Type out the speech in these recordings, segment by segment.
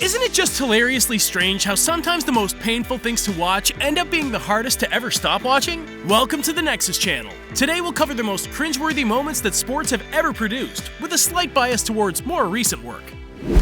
Isn't it just hilariously strange how sometimes the most painful things to watch end up being the hardest to ever stop watching? Welcome to the Nexus channel. Today we'll cover the most cringeworthy moments that sports have ever produced, with a slight bias towards more recent work.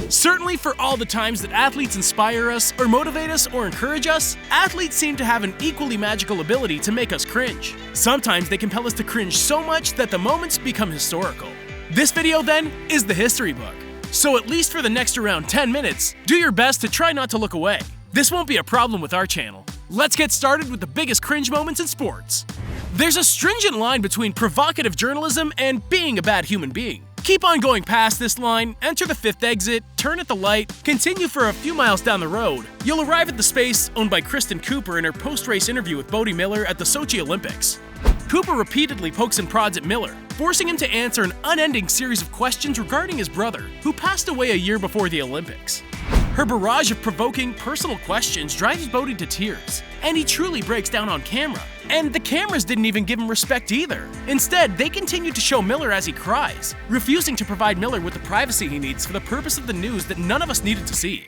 Certainly for all the times that athletes inspire us, or motivate us, or encourage us, athletes seem to have an equally magical ability to make us cringe. Sometimes they compel us to cringe so much that the moments become historical. This video then is the history book. So at least for the next around 10 minutes, do your best to try not to look away. This won't be a problem with our channel. Let's get started with the biggest cringe moments in sports. There's a stringent line between provocative journalism and being a bad human being. Keep on going past this line, enter the fifth exit, turn at the light, continue for a few miles down the road. You'll arrive at the space owned by Kristen Cooper in her post-race interview with Bode Miller at the Sochi Olympics. Cooper repeatedly pokes and prods at Miller, forcing him to answer an unending series of questions regarding his brother, who passed away a year before the Olympics. Her barrage of provoking, personal questions drives Bode to tears, and he truly breaks down on camera. And the cameras didn't even give him respect either. Instead, they continue to show Miller as he cries, refusing to provide Miller with the privacy he needs for the purpose of the news that none of us needed to see.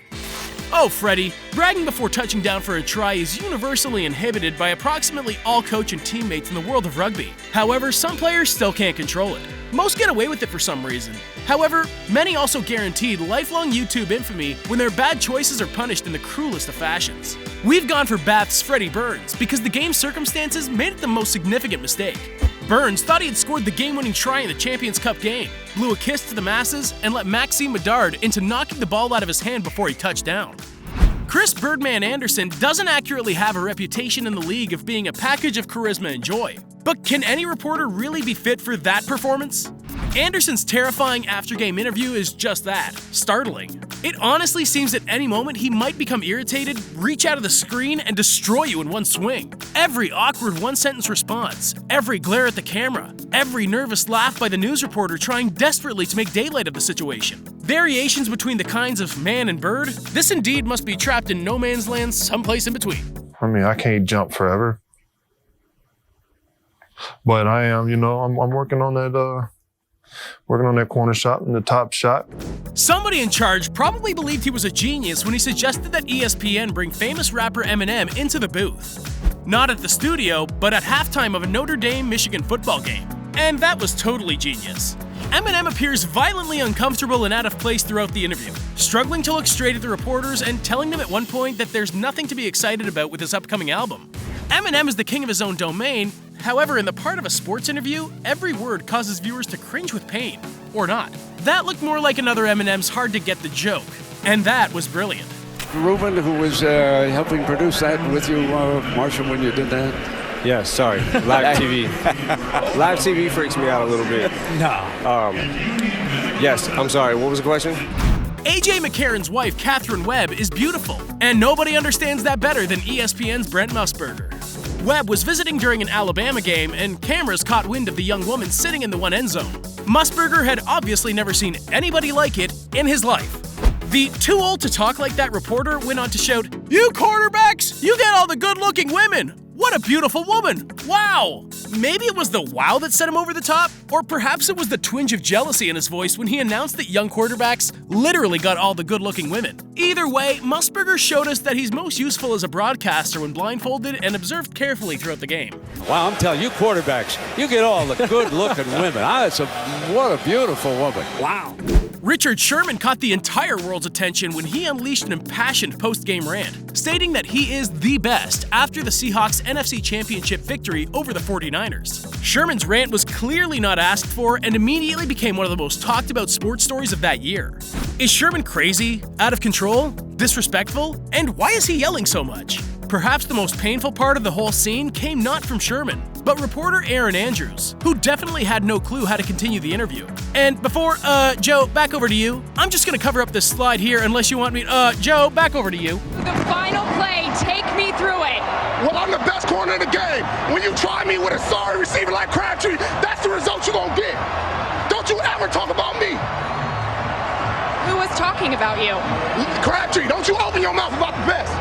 Oh, Freddie, bragging before touching down for a try is universally inhibited by approximately all coach and teammates in the world of rugby. However, some players still can't control it. Most get away with it for some reason. However, many also guaranteed lifelong YouTube infamy when their bad choices are punished in the cruelest of fashions. We've gone for Bath's Freddie Burns because the game's circumstances made it the most significant mistake. Burns thought he had scored the game-winning try in the Champions Cup game, blew a kiss to the masses, and let Maxime Medard into knocking the ball out of his hand before he touched down. Chris Birdman Andersen doesn't accurately have a reputation in the league of being a package of charisma and joy. But can any reporter really be fit for that performance? Andersen's terrifying after-game interview is just that, startling. It honestly seems at any moment he might become irritated, reach out of the screen, and destroy you in one swing. Every awkward one-sentence response, every glare at the camera, every nervous laugh by the news reporter trying desperately to make daylight of the situation. Variations between the kinds of man and bird, this indeed must be trapped in no man's land someplace in between. I mean, I can't jump forever. But I am, I'm working on that corner shot and the top shot. Somebody in charge probably believed he was a genius when he suggested that ESPN bring famous rapper Eminem into the booth. Not at the studio, but at halftime of a Notre Dame-Michigan football game. And that was totally genius. Eminem appears violently uncomfortable and out of place throughout the interview, struggling to look straight at the reporters and telling them at one point that there's nothing to be excited about with his upcoming album. Eminem is the king of his own domain. However, in the part of a sports interview, every word causes viewers to cringe with pain. Or not. That looked more like another Eminem's hard to get the joke. And that was brilliant. Ruben, who was helping produce that with you, Marshall, when you did that? Yeah, sorry. Live TV. Live TV freaks me out a little bit. No. Yes, I'm sorry. What was the question? AJ McCarron's wife, Catherine Webb, is beautiful, and nobody understands that better than ESPN's Brent Musburger. Webb was visiting during an Alabama game, and cameras caught wind of the young woman sitting in the one end zone. Musburger had obviously never seen anybody like it in his life. The too old to talk like that reporter went on to shout, "You quarterbacks, you get all the good-looking women! What a beautiful woman! Wow!" Maybe it was the wow that set him over the top, or perhaps it was the twinge of jealousy in his voice when he announced that young quarterbacks literally got all the good-looking women. Either way, Musburger showed us that he's most useful as a broadcaster when blindfolded and observed carefully throughout the game. Wow, I'm telling you, quarterbacks, you get all the good-looking women. What a beautiful woman. Wow. Richard Sherman caught the entire world's attention when he unleashed an impassioned post-game rant, stating that he is the best after the Seahawks' NFC Championship victory over the 49ers. Sherman's rant was clearly not asked for and immediately became one of the most talked about sports stories of that year. Is Sherman crazy? Out of control? Disrespectful? And why is he yelling so much? Perhaps the most painful part of the whole scene came not from Sherman, but reporter Aaron Andrews, who definitely had no clue how to continue the interview. And before, Joe, back over to you. I'm just gonna cover up this slide here unless you want me, Joe, back over to you. The final play, take me through it. Well, I'm the best corner in the game. When you try me with a sorry receiver like Crabtree, that's the result you're gonna get. Don't you ever talk about me. Who was talking about you? Crabtree, don't you open your mouth about the best.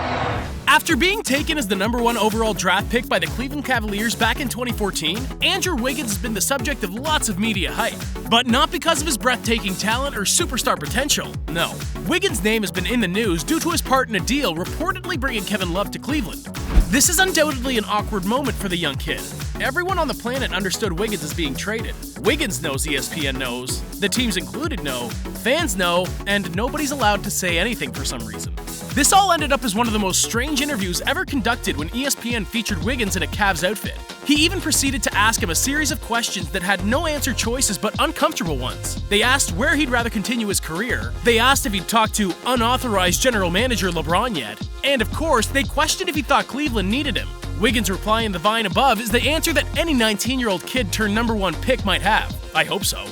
After being taken as the #1 overall draft pick by the Cleveland Cavaliers back in 2014, Andrew Wiggins has been the subject of lots of media hype. But not because of his breathtaking talent or superstar potential, no. Wiggins' name has been in the news due to his part in a deal reportedly bringing Kevin Love to Cleveland. This is undoubtedly an awkward moment for the young kid. Everyone on the planet understood Wiggins as being traded. Wiggins knows, ESPN knows, the teams included know, fans know, and nobody's allowed to say anything for some reason. This all ended up as one of the most strange interviews ever conducted when ESPN featured Wiggins in a Cavs outfit. He even proceeded to ask him a series of questions that had no answer choices but uncomfortable ones. They asked where he'd rather continue his career, they asked if he'd talked to unauthorized general manager LeBron yet, and of course, they questioned if he thought Cleveland needed him. Wiggins' reply in the Vine above is the answer that any 19-year-old kid turned #1 pick might have. I hope so.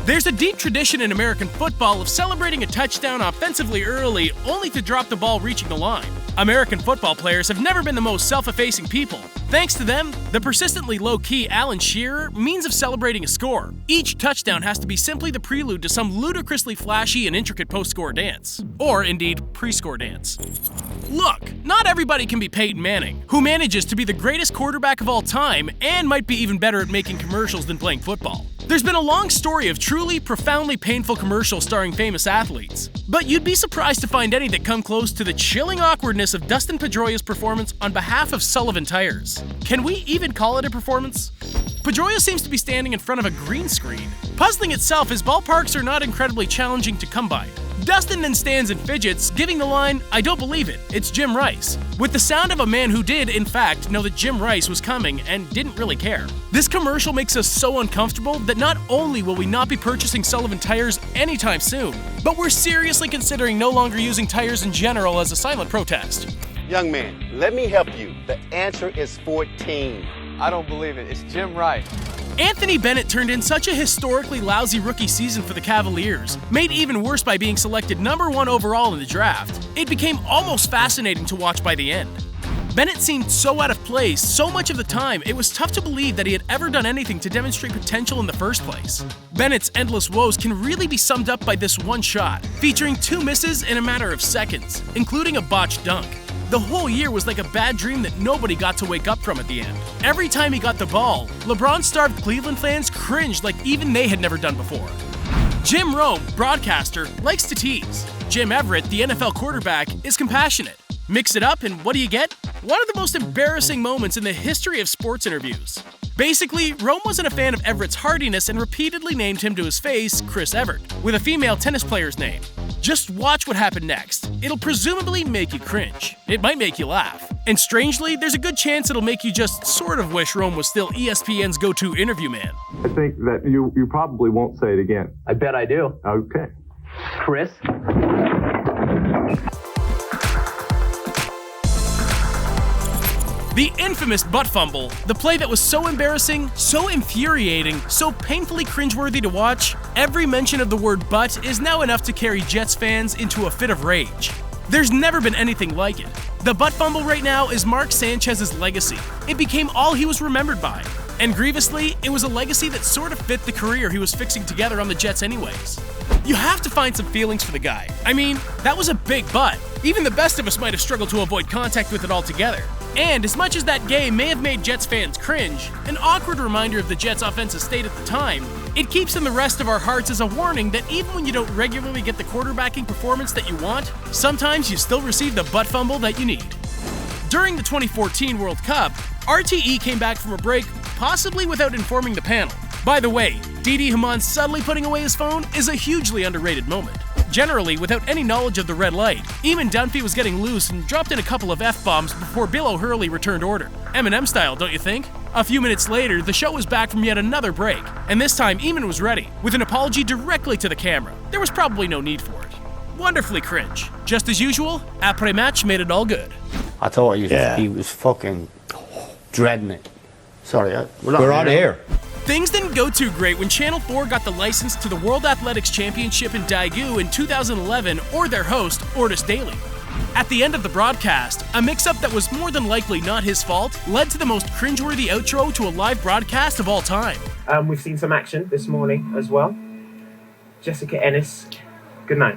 There's a deep tradition in American football of celebrating a touchdown offensively early only to drop the ball reaching the line. American football players have never been the most self-effacing people. Thanks to them, the persistently low-key Alan Shearer means of celebrating a score. Each touchdown has to be simply the prelude to some ludicrously flashy and intricate post-score dance. Or, indeed, pre-score dance. Look, not everybody can be Peyton Manning, who manages to be the greatest quarterback of all time and might be even better at making commercials than playing football. There's been a long story of truly, profoundly painful commercials starring famous athletes, but you'd be surprised to find any that come close to the chilling awkwardness of Dustin Pedroia's performance on behalf of Sullivan Tires. Can we even call it a performance? Pedroia seems to be standing in front of a green screen. Puzzling itself, his ballparks are not incredibly challenging to come by. Dustin then stands and fidgets, giving the line, "I don't believe it, it's Jim Rice," with the sound of a man who did, in fact, know that Jim Rice was coming and didn't really care. This commercial makes us so uncomfortable that not only will we not be purchasing Sullivan Tires anytime soon, but we're seriously considering no longer using tires in general as a silent protest. Young man, let me help you. The answer is 14. I don't believe it. It's Jim Rice. Anthony Bennett turned in such a historically lousy rookie season for the Cavaliers, made even worse by being selected #1 overall in the draft. It became almost fascinating to watch by the end. Bennett seemed so out of place so much of the time, it was tough to believe that he had ever done anything to demonstrate potential in the first place. Bennett's endless woes can really be summed up by this one shot, featuring 2 misses in a matter of seconds, including a botched dunk. The whole year was like a bad dream that nobody got to wake up from at the end. Every time he got the ball, LeBron-starved Cleveland fans cringed like even they had never done before. Jim Rome, broadcaster, likes to tease. Jim Everett, the NFL quarterback, is compassionate. Mix it up and what do you get? One of the most embarrassing moments in the history of sports interviews. Basically, Rome wasn't a fan of Everett's hardiness and repeatedly named him to his face Chris Evert, with a female tennis player's name. Just watch what happened next. It'll presumably make you cringe. It might make you laugh. And strangely, there's a good chance it'll make you just sort of wish Rome was still ESPN's go-to interview man. I think that you probably won't say it again. I bet I do. Okay. Chris? The infamous butt fumble, the play that was so embarrassing, so infuriating, so painfully cringeworthy to watch, every mention of the word butt is now enough to carry Jets fans into a fit of rage. There's never been anything like it. The butt fumble right now is Mark Sanchez's legacy. It became all he was remembered by. And grievously, it was a legacy that sort of fit the career he was fixing together on the Jets anyways. You have to find some feelings for the guy. I mean, that was a big butt. Even the best of us might have struggled to avoid contact with it altogether. And as much as that game may have made Jets fans cringe, an awkward reminder of the Jets' offensive state at the time, it keeps in the rest of our hearts as a warning that even when you don't regularly get the quarterbacking performance that you want, sometimes you still receive the butt fumble that you need. During the 2014 World Cup, RTE came back from a break possibly without informing the panel. By the way, Didi Hamann suddenly putting away his phone is a hugely underrated moment. Generally, without any knowledge of the red light, Eamon Dunphy was getting loose and dropped in a couple of F-bombs before Bill O'Hurley returned order. Eminem style, don't you think? A few minutes later, the show was back from yet another break, and this time Eamon was ready, with an apology directly to the camera. There was probably no need for it. Wonderfully cringe. Just as usual, après-match made it all good. I thought he was fucking dreading it. Sorry, we're on air. Things didn't go too great when Channel 4 got the license to the World Athletics Championship in Daegu in 2011, or their host, Ortis Daly. At the end of the broadcast, a mix-up that was more than likely not his fault led to the most cringeworthy outro to a live broadcast of all time. We've seen some action this morning as well. Jessica Ennis, good night.